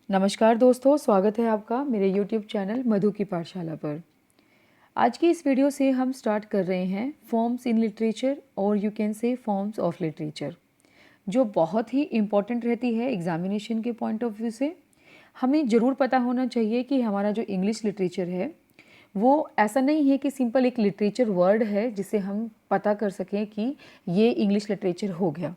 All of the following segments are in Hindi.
नमस्कार दोस्तों, स्वागत है आपका मेरे YouTube चैनल मधु की पाठशाला पर। आज की इस वीडियो से हम स्टार्ट कर रहे हैं फॉर्म्स इन लिटरेचर और you can say forms of literature, जो बहुत ही इम्पॉर्टेंट रहती है एग्जामिनेशन के पॉइंट ऑफ व्यू से। हमें ज़रूर पता होना चाहिए कि हमारा जो इंग्लिश लिटरेचर है वो ऐसा नहीं है कि सिंपल एक लिटरेचर वर्ड है जिसे हम पता कर सकें कि ये इंग्लिश लिटरेचर हो गया।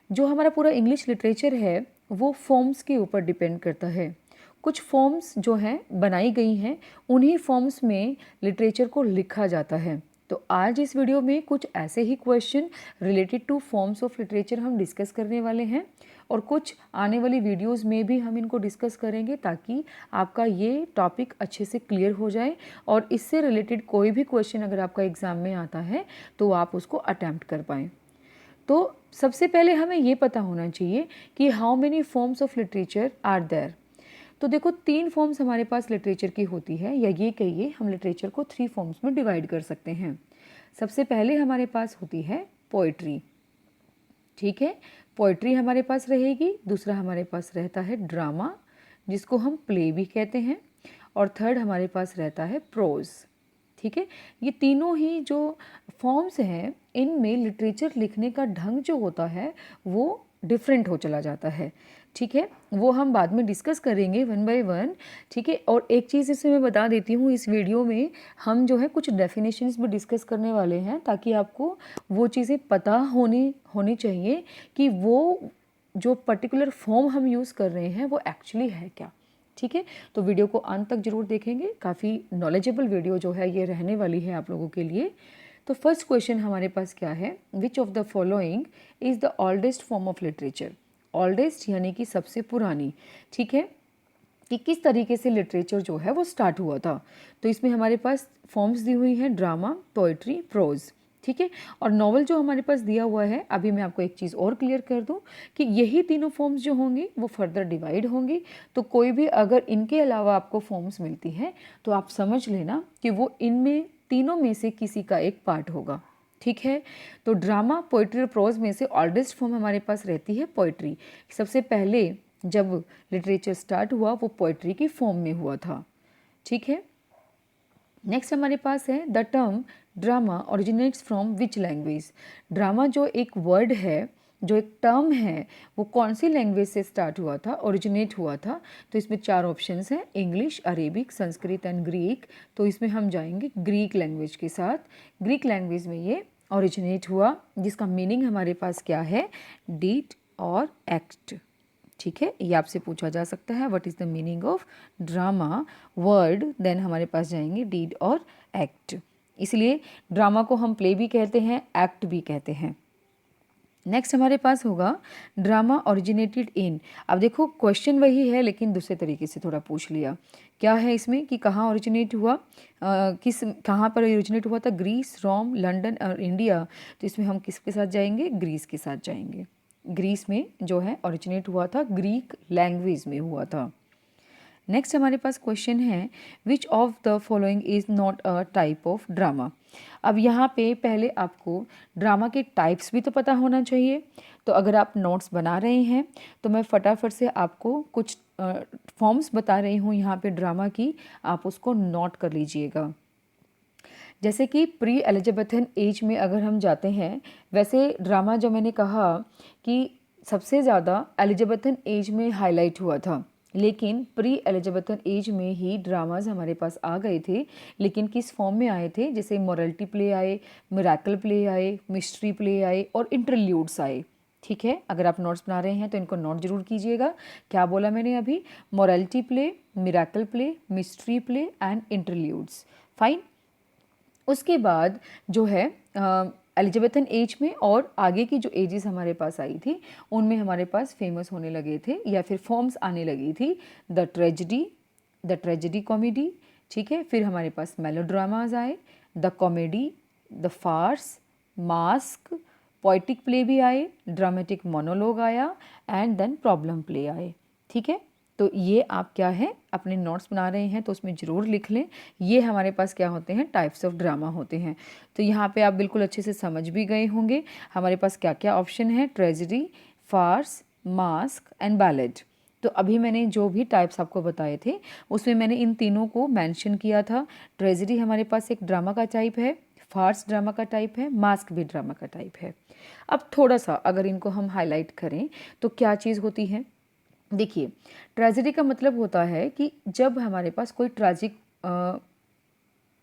जो हमारा पूरा इंग्लिश लिटरेचर है वो फॉर्म्स के ऊपर डिपेंड करता है। कुछ फॉर्म्स जो हैं बनाई गई हैं, उन्हीं फॉर्म्स में लिटरेचर को लिखा जाता है। तो आज इस वीडियो में कुछ ऐसे ही question related to forms of literature हम डिस्कस करने वाले हैं और कुछ आने वाली वीडियोस में भी हम इनको डिस्कस करेंगे ताकि आपका ये टॉपिक अच्छे से क्लियर हो जाए और इससे रिलेटेड कोई भी क्वेश्चन अगर आपका एग्ज़ाम में आता है तो आप उसको अटैम्प्ट कर पाएँ। तो सबसे पहले हमें ये पता होना चाहिए कि how many forms of literature are there. तो देखो, 3 फॉर्म्स हमारे पास लिटरेचर की होती है, या ये कहिए हम लिटरेचर को 3 फॉर्म्स में डिवाइड कर सकते हैं। सबसे पहले हमारे पास होती है पोइट्री। ठीक है, पोइट्री हमारे पास रहेगी। दूसरा हमारे पास रहता है ड्रामा, जिसको हम प्ले भी कहते हैं। और थर्ड हमारे पास रहता है प्रोज। ठीक है, ये तीनों ही जो फॉर्म्स हैं इनमें लिटरेचर लिखने का ढंग जो होता है वो डिफरेंट हो चला जाता है। ठीक है, वो हम बाद में डिस्कस करेंगे वन बाय वन। ठीक है, और एक चीज़ इसमें मैं बता देती हूँ, इस वीडियो में हम जो है कुछ डेफिनेशंस भी डिस्कस करने वाले हैं ताकि आपको वो चीज़ें पता होनी चाहिए कि वो जो पर्टिकुलर फॉर्म हम यूज़ कर रहे हैं वो एक्चुअली है क्या। ठीक है, तो वीडियो को अंत तक जरूर देखेंगे। काफ़ी नॉलेजेबल वीडियो जो है ये रहने वाली है आप लोगों के लिए। तो फर्स्ट क्वेश्चन हमारे पास क्या है, which of the following is the oldest form of literature. Oldest यानी कि सबसे पुरानी। ठीक है, कि किस तरीके से लिटरेचर जो है वो स्टार्ट हुआ था। तो इसमें हमारे पास फॉर्म्स दी हुई हैं ड्रामा, पोइट्री, प्रोज। ठीक है, और नॉवल जो हमारे पास दिया हुआ है, अभी मैं आपको एक चीज़ और क्लियर कर दूं कि यही तीनों फॉर्म्स जो होंगी वो फर्दर डिवाइड होंगी। तो कोई भी अगर इनके अलावा आपको फॉर्म्स मिलती हैं तो आप समझ लेना कि वो इनमें तीनों में से किसी का एक पार्ट होगा। ठीक है, तो ड्रामा, पोइट्री और प्रोज में से ओल्डेस्ट फॉर्म हमारे पास रहती है पोइट्री। सबसे पहले जब लिटरेचर स्टार्ट हुआ वो पोइट्री की फॉर्म में हुआ था। ठीक है, नेक्स्ट हमारे पास है the term drama originates from which language. Drama जो एक वर्ड है, जो एक टर्म है, वो कौन सी लैंग्वेज से स्टार्ट हुआ था, ओरिजिनेट हुआ था। तो इसमें 4 ऑप्शंस हैं, English, Arabic, Sanskrit and Greek. तो इसमें हम जाएंगे ग्रीक लैंग्वेज के साथ। ग्रीक लैंग्वेज में ये ओरिजिनेट हुआ, जिसका मीनिंग हमारे पास क्या है, डीड और एक्ट। ठीक है, ये आपसे पूछा जा सकता है, what is the meaning of drama word, देन हमारे पास जाएंगे डीड और एक्ट। इसलिए ड्रामा को हम प्ले भी कहते हैं, एक्ट भी कहते हैं। नेक्स्ट हमारे पास होगा ड्रामा ओरिजिनेटेड इन। अब देखो, क्वेश्चन वही है लेकिन दूसरे तरीके से थोड़ा पूछ लिया। क्या है इसमें कि कहाँ ओरिजिनेट हुआ, कहाँ पर ओरिजिनेट हुआ था, ग्रीस, रोम, लंदन और इंडिया। तो इसमें हम किसके साथ जाएंगे, ग्रीस के साथ जाएंगे। ग्रीस में जो है ओरिजिनेट हुआ था, ग्रीक लैंग्वेज में हुआ था। नेक्स्ट हमारे पास क्वेश्चन है which of the following is not a type of drama. अब यहाँ पे पहले आपको ड्रामा के टाइप्स भी तो पता होना चाहिए। तो अगर आप नोट्स बना रहे हैं तो मैं फटाफट से आपको कुछ फॉर्म्स बता रही हूँ यहाँ पे ड्रामा की, आप उसको नोट कर लीजिएगा। जैसे कि प्री एलिजाबेथन एज में अगर हम जाते हैं, वैसे ड्रामा जो मैंने कहा कि सबसे ज़्यादा एलिजाबेथन एज में हाईलाइट हुआ था, लेकिन प्री एलिजाबेथन एज में ही ड्रामाज हमारे पास आ गए थे। लेकिन किस फॉर्म में आए थे, जैसे मोरालिटी प्ले आए, मिरेकल प्ले आए, मिस्ट्री प्ले आए और इंटरल्यूड्स आए। ठीक है, अगर आप नोट्स बना रहे हैं तो इनको नोट जरूर कीजिएगा। क्या बोला मैंने अभी, morality play, miracle play, mystery play and interludes. Fine. उसके बाद जो है एलिजाबेथन एज में और आगे की जो एजेस हमारे पास आई थी उनमें हमारे पास फेमस होने लगे थे या फिर फॉर्म्स आने लगी थी द ट्रेजेडी कॉमेडी। ठीक है, फिर हमारे पास मेलोड्रामाज आए, the comedy, the farce, masque, poetic play भी आए, ड्रामेटिक मोनोलॉग आया एंड देन प्रॉब्लम प्ले आए। ठीक है, तो ये आप क्या है अपने नोट्स बना रहे हैं तो उसमें ज़रूर लिख लें। ये हमारे पास क्या होते हैं, टाइप्स ऑफ ड्रामा होते हैं। तो यहाँ पे आप बिल्कुल अच्छे से समझ भी गए होंगे हमारे पास क्या क्या ऑप्शन है, tragedy, farce, masque and ballad. तो अभी मैंने जो भी टाइप्स आपको बताए थे उसमें मैंने इन तीनों को मेंशन किया था। ट्रेजेडी हमारे पास एक ड्रामा का टाइप है, फार्स ड्रामा का टाइप है, मास्क भी ड्रामा का टाइप है। अब थोड़ा सा अगर इनको हम हाईलाइट करें तो क्या चीज़ होती है। देखिए, ट्रेजेडी का मतलब होता है कि जब हमारे पास कोई ट्रेजिक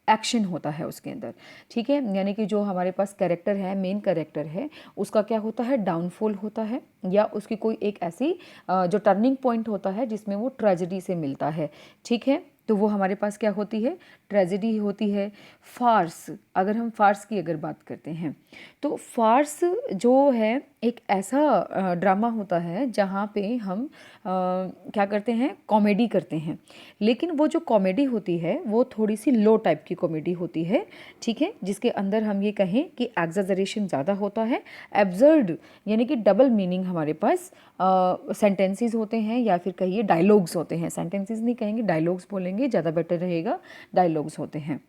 एक्शन होता है उसके अंदर, ठीक है, यानी कि जो हमारे पास कैरेक्टर है, मेन कैरेक्टर है, उसका क्या होता है, डाउनफॉल होता है, या उसकी कोई एक ऐसी जो टर्निंग पॉइंट होता है जिसमें वो ट्रेजेडी से मिलता है, ठीक है, तो वो हमारे पास क्या होती है, ट्रेजेडी होती है। फार्स, अगर हम फार्स की अगर बात करते हैं तो फार्स जो है एक ऐसा ड्रामा होता है जहाँ पे हम क्या करते हैं, कॉमेडी करते हैं, लेकिन वो जो कॉमेडी होती है वो थोड़ी सी लो टाइप की कॉमेडी होती है, ठीक है, जिसके अंदर हम ये कहें कि एग्जैजरेशन ज़्यादा होता है, एब्सर्ड यानी कि डबल मीनिंग हमारे पास सेंटेंसेस होते हैं, या फिर कहिए डायलॉग्स होते हैं, सेंटेंसेस नहीं कहेंगे, डायलॉग्स बोलेंगे ज़्यादा बेटर रहेगा, डायलॉग्स होते हैं।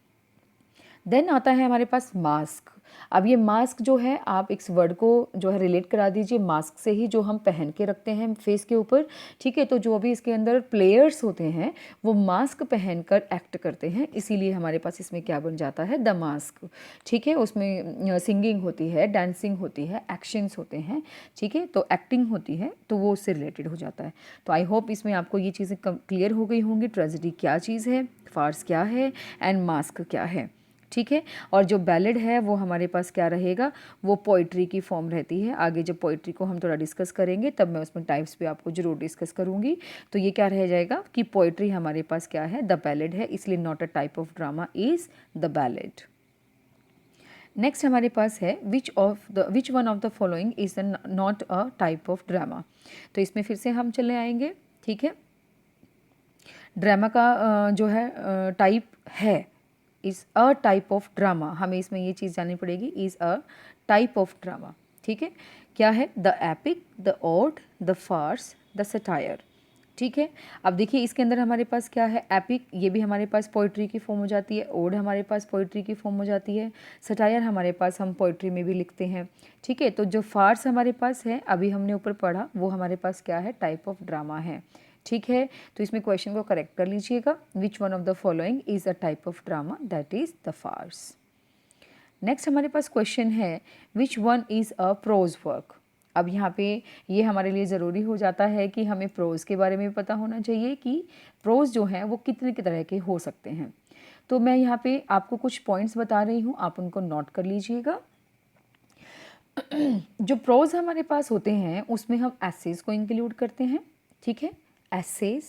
देन आता है हमारे पास मास्क। अब ये मास्क जो है, आप इस वर्ड को जो है रिलेट करा दीजिए मास्क से ही, जो हम पहन के रखते हैं फेस के ऊपर, ठीक है, तो जो भी इसके अंदर प्लेयर्स होते हैं वो मास्क पहनकर एक्ट करते हैं, इसीलिए हमारे पास इसमें क्या बन जाता है, द मास्क, ठीक है। उसमें सिंगिंग होती है, डांसिंग होती है, एक्शंस होते हैं, ठीक है, तो एक्टिंग होती है, तो वो उससे रिलेटेड हो जाता है। तो आई होप इसमें आपको ये चीज़ें क्लियर हो गई होंगी, ट्रेजेडी क्या चीज़ है, फार्स क्या है एंड मास्क क्या है, ठीक है। और जो बैलेड है वो हमारे पास क्या रहेगा, वो पोइट्री की फॉर्म रहती है। आगे जब पोइट्री को हम थोड़ा डिस्कस करेंगे तब मैं उसमें टाइप्स पे आपको जरूर डिस्कस करूँगी। तो ये क्या रह जाएगा कि पोइट्री हमारे पास क्या है, द बैलेड है, इसलिए not a type of drama is the ballad. Next हमारे पास है which one of the following is not a type of drama. तो इसमें फिर से हम चले आएंगे, ठीक है। ड्रामा का जो है टाइप है, is a type of drama, हमें इसमें ये चीज़ जाननी पड़ेगी, is a type of drama, ठीक है। क्या है, the epic, the ode, the farce, the satire, ठीक है। अब देखिए इसके अंदर हमारे पास क्या है, एपिक, ये भी हमारे पास पोइट्री की फॉर्म हो जाती है, ओड हमारे पास पोइट्री की फॉर्म हो जाती है, सटायर हमारे पास हम पोइट्री में भी लिखते हैं, ठीक है। तो जो फार्स हमारे पास है, अभी हमने ऊपर पढ़ा, वो हमारे पास क्या है, टाइप ऑफ ड्रामा है, ठीक है। तो इसमें क्वेश्चन को करेक्ट कर लीजिएगा, which one of the following is a type of drama, that is the farce. Next हमारे पास क्वेश्चन है, which one is a prose work. अब यहाँ पे ये हमारे लिए ज़रूरी हो जाता है कि हमें प्रोज के बारे में भी पता होना चाहिए कि प्रोज जो है वो कितने के तरह के हो सकते हैं। तो मैं यहाँ पे आपको कुछ पॉइंट्स बता रही हूँ, आप उनको नोट कर लीजिएगा। जो प्रोज हमारे पास होते हैं उसमें हम एसेज को इंक्लूड करते हैं, ठीक है, एसेज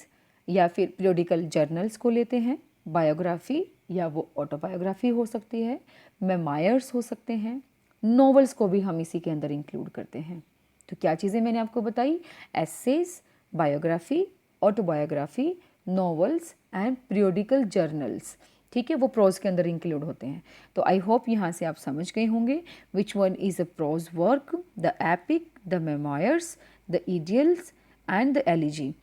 या फिर पीरियोडिकल जर्नल्स को लेते हैं, बायोग्राफी या वो ऑटोबायोग्राफी हो सकती है, मेमायर्स हो सकते हैं, नॉवेल्स को भी हम इसी के अंदर इंक्लूड करते हैं। तो क्या चीज़ें मैंने आपको बताई, essays, biography, autobiography, novels and periodical journals, ठीक है, वो प्रोज के अंदर इंक्लूड होते हैं। तो आई होप यहाँ से आप समझ गए होंगे which one is a prose work, the epic, the memoirs, the idylls and the elegy.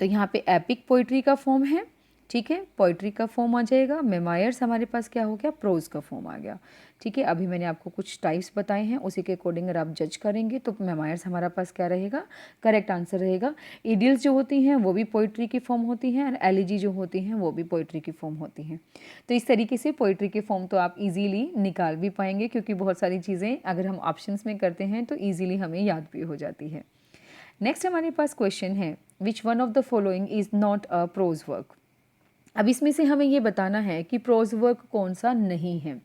तो यहाँ पे एपिक पोइट्री का फॉर्म है, ठीक है, पोइट्री का फॉर्म आ जाएगा, मेमोयर्स हमारे पास क्या हो गया, प्रोज का फॉर्म आ गया, ठीक है। अभी मैंने आपको कुछ टाइप्स बताए हैं, उसी के अकॉर्डिंग अगर आप जज करेंगे तो मेमोयर्स हमारा पास क्या रहेगा, करेक्ट आंसर रहेगा। इडियल्स जो होती हैं वो भी पोइट्री की फॉर्म होती हैं, और एलिजी जो होती हैं वो भी पोइट्री की फॉर्म होती हैं। तो इस तरीके से पोइट्री की फॉर्म तो आप इजीली निकाल भी पाएंगे, क्योंकि बहुत सारी चीज़ें अगर हम ऑप्शंस में करते हैं तो ईजिली हमें याद भी हो जाती है। नेक्स्ट हमारे पास क्वेश्चन है, which one of the following is not a prose work. अब इसमें से हमें ये बताना है कि प्रोज वर्क कौन सा नहीं है,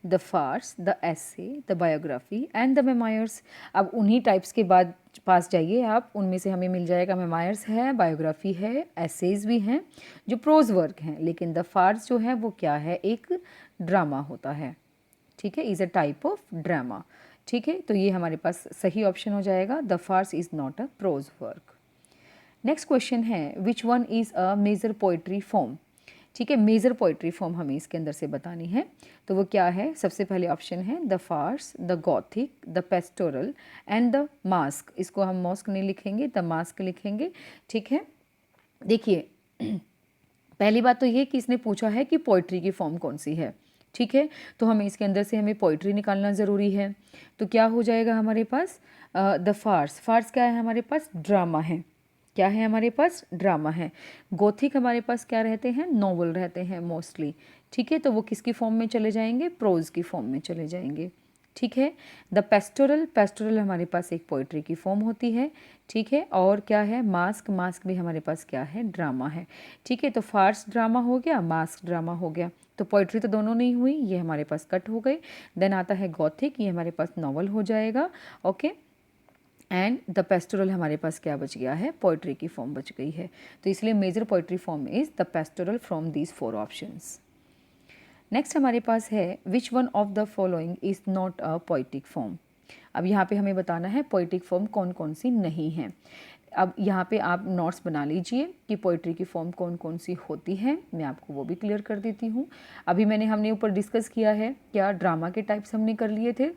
the farce, the essay, the biography and the memoirs. अब उन्हीं टाइप्स के बाद पास जाइए आप, उनमें से हमें मिल जाएगा, मेमायर्स है, बायोग्राफी है, एसेज भी हैं जो प्रोज वर्क हैं, लेकिन द फार्स जो है वो क्या है, एक ड्रामा होता है, ठीक है, is a type of drama, ठीक है। तो ये हमारे पास सही ऑप्शन हो जाएगा, the farce is not a prose work. Next question है, which one is a major poetry form, ठीक है, मेजर पोइट्री फॉर्म हमें इसके अंदर से बतानी है। तो वो क्या है, सबसे पहले ऑप्शन है the farce, the gothic, the pastoral and the masque. इसको हम मॉस्क नहीं लिखेंगे, द मास्क लिखेंगे, ठीक है। देखिए पहली बात तो ये कि इसने पूछा है कि पोइट्री की फॉर्म कौन सी है, ठीक है, तो हमें इसके अंदर से हमें पोइट्री निकालना ज़रूरी है। तो क्या हो जाएगा हमारे पास, द फार्स, फार्स क्या है हमारे पास, ड्रामा है, क्या है हमारे पास, ड्रामा है। गोथिक हमारे पास क्या रहते हैं, नॉवल रहते हैं मोस्टली, ठीक है। तो वो किसकी फॉर्म में चले जाएंगे, प्रोज की फॉर्म में चले जाएंगे, ठीक है। द पेस्टोरल, पेस्टोरल हमारे पास एक पोइट्री की फॉर्म होती है, ठीक है। और क्या है, मास्क, मास्क भी हमारे पास क्या है, ड्रामा है, ठीक है। तो फार्स ड्रामा हो गया, मास्क ड्रामा हो गया। तो पोइट्री तो दोनों नहीं हुई, ये हमारे पास कट हो गई। देन आता है गॉथिक, ये हमारे पास नॉवल हो जाएगा, ओके। एंड द पेस्टोरल हमारे पास क्या बच गया है, पोइट्री की फॉर्म बच गई है। तो इसलिए major poetry form is the pastoral from these 4 options. Next हमारे पास है which one of the following is not a poetic form. अब यहाँ पे हमें बताना है पोइटिक फॉर्म कौन कौन सी नहीं है। अब यहाँ पे आप नोट्स बना लीजिए कि पोइट्री की फॉर्म कौन कौन सी होती है, मैं आपको वो भी क्लियर कर देती हूँ। अभी हमने ऊपर डिस्कस किया है, क्या ड्रामा के टाइप्स हमने कर लिए थे,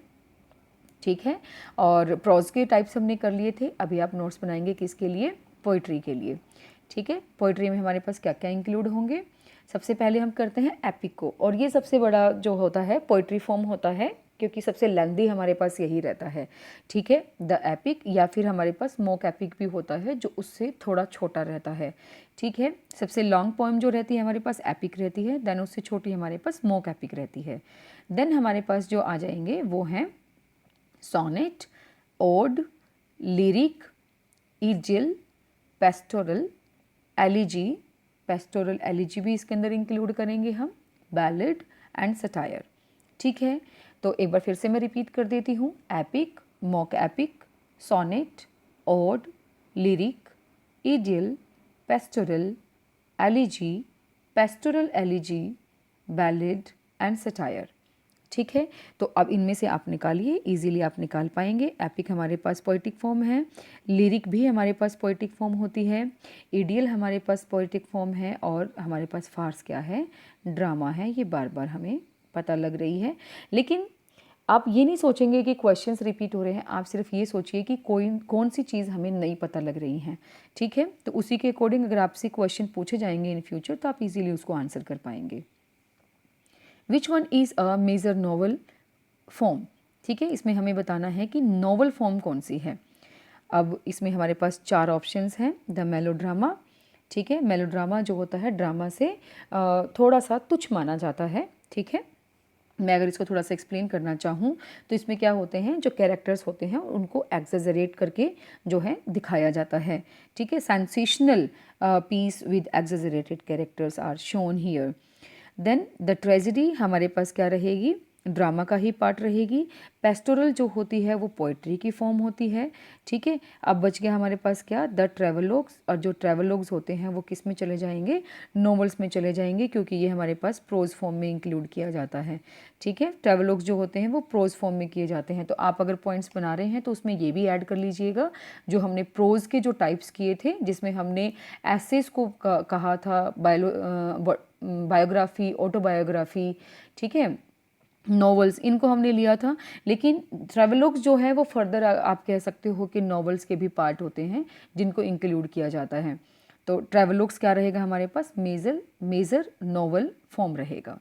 ठीक है, और प्रोज के टाइप्स हमने कर लिए थे। अभी आप नोट्स बनाएंगे किसके लिए, पोइट्री के लिए, ठीक है। पोइट्री में हमारे पास क्या क्या इंक्लूड होंगे। सबसे पहले हम करते हैं एपिक को, और ये सबसे बड़ा जो होता है पोइट्री फॉर्म होता है, क्योंकि सबसे लेंदी हमारे पास यही रहता है, ठीक है। द एपिक, या फिर हमारे पास मोक एपिक भी होता है जो उससे थोड़ा छोटा रहता है, ठीक है। सबसे लॉन्ग पोएम जो रहती है हमारे पास एपिक रहती है, देन उससे छोटी हमारे पास मोक एपिक रहती है। देन हमारे पास जो आ जाएंगे वो हैं sonnet, ode, lyric, idyll, pastoral, elegy, pastoral elegy भी इसके अंदर इंक्लूड करेंगे हम, बैलेड एंड सटायर, ठीक है। तो एक बार फिर से मैं रिपीट कर देती हूँ, epic, mock epic, sonnet, ode, lyric, idyll, pastoral, elegy, pastoral elegy, ballad and satire, ठीक है। तो अब इनमें से आप निकालिए, इजीली आप निकाल पाएंगे। एपिक हमारे पास पोइटिक फॉर्म है, लिरिक भी हमारे पास पोइटिक फॉर्म होती है, इडियल हमारे पास पोइटिक फॉर्म है, और हमारे पास फार्स क्या है, ड्रामा है। ये बार बार हमें पता लग रही है। लेकिन आप ये नहीं सोचेंगे कि क्वेश्चंस रिपीट हो रहे हैं, आप सिर्फ ये सोचिए कि कौन सी चीज़ हमें नहीं पता लग रही है, ठीक है। तो उसी के अकॉर्डिंग अगर आपसे क्वेश्चन पूछे जाएंगे इन फ्यूचर तो आप इजीली उसको आंसर कर पाएंगे। Which one is a major novel form, ठीक है। इसमें हमें बताना है कि नॉवल फॉर्म कौन सी है। अब इसमें हमारे पास 4 ऑप्शंस हैं। द मेलोड्रामा, ठीक है। मेलोड्रामा जो होता है ड्रामा से थोड़ा सा तुच्छ माना जाता है, ठीक है। मैं अगर इसको थोड़ा सा एक्सप्लेन करना चाहूँ तो इसमें क्या होते हैं, जो कैरेक्टर्स होते हैं उनको एग्जेजरेट करके जो है दिखाया जाता है, ठीक है। Sensational piece with exaggerated characters are shown here. Then the tragedy हमारे पास क्या रहेगी, ड्रामा का ही पार्ट रहेगी। पेस्टोरल जो होती है वो पोइट्री की फॉर्म होती है, ठीक है। अब बच गया हमारे पास क्या, द ट्रेवलॉग्स, और जो ट्रेवलॉग्स होते हैं वो किस में चले जाएंगे, नॉवेल्स में चले जाएंगे, क्योंकि ये हमारे पास प्रोज फॉर्म में इंक्लूड किया जाता है, ठीक है। ट्रेवलॉग्स जो होते हैं वो प्रोज फॉर्म में किए जाते हैं। तो आप अगर पॉइंट्स बना रहे हैं तो उसमें ये भी ऐड कर लीजिएगा, जो हमने प्रोज के जो टाइप्स किए थे, जिसमें हमने एसेस को कहा था, बायोग्राफी, ऑटोबायोग्राफी, ठीक है, नॉवेल्स, इनको हमने लिया था। लेकिन ट्रेवलॉग्स जो है वो फर्दर आप कह सकते हो कि नॉवेल्स के भी पार्ट होते हैं जिनको इंक्लूड किया जाता है। तो ट्रेवलॉग्स क्या रहेगा हमारे पास, मेजर नॉवेल फॉर्म रहेगा।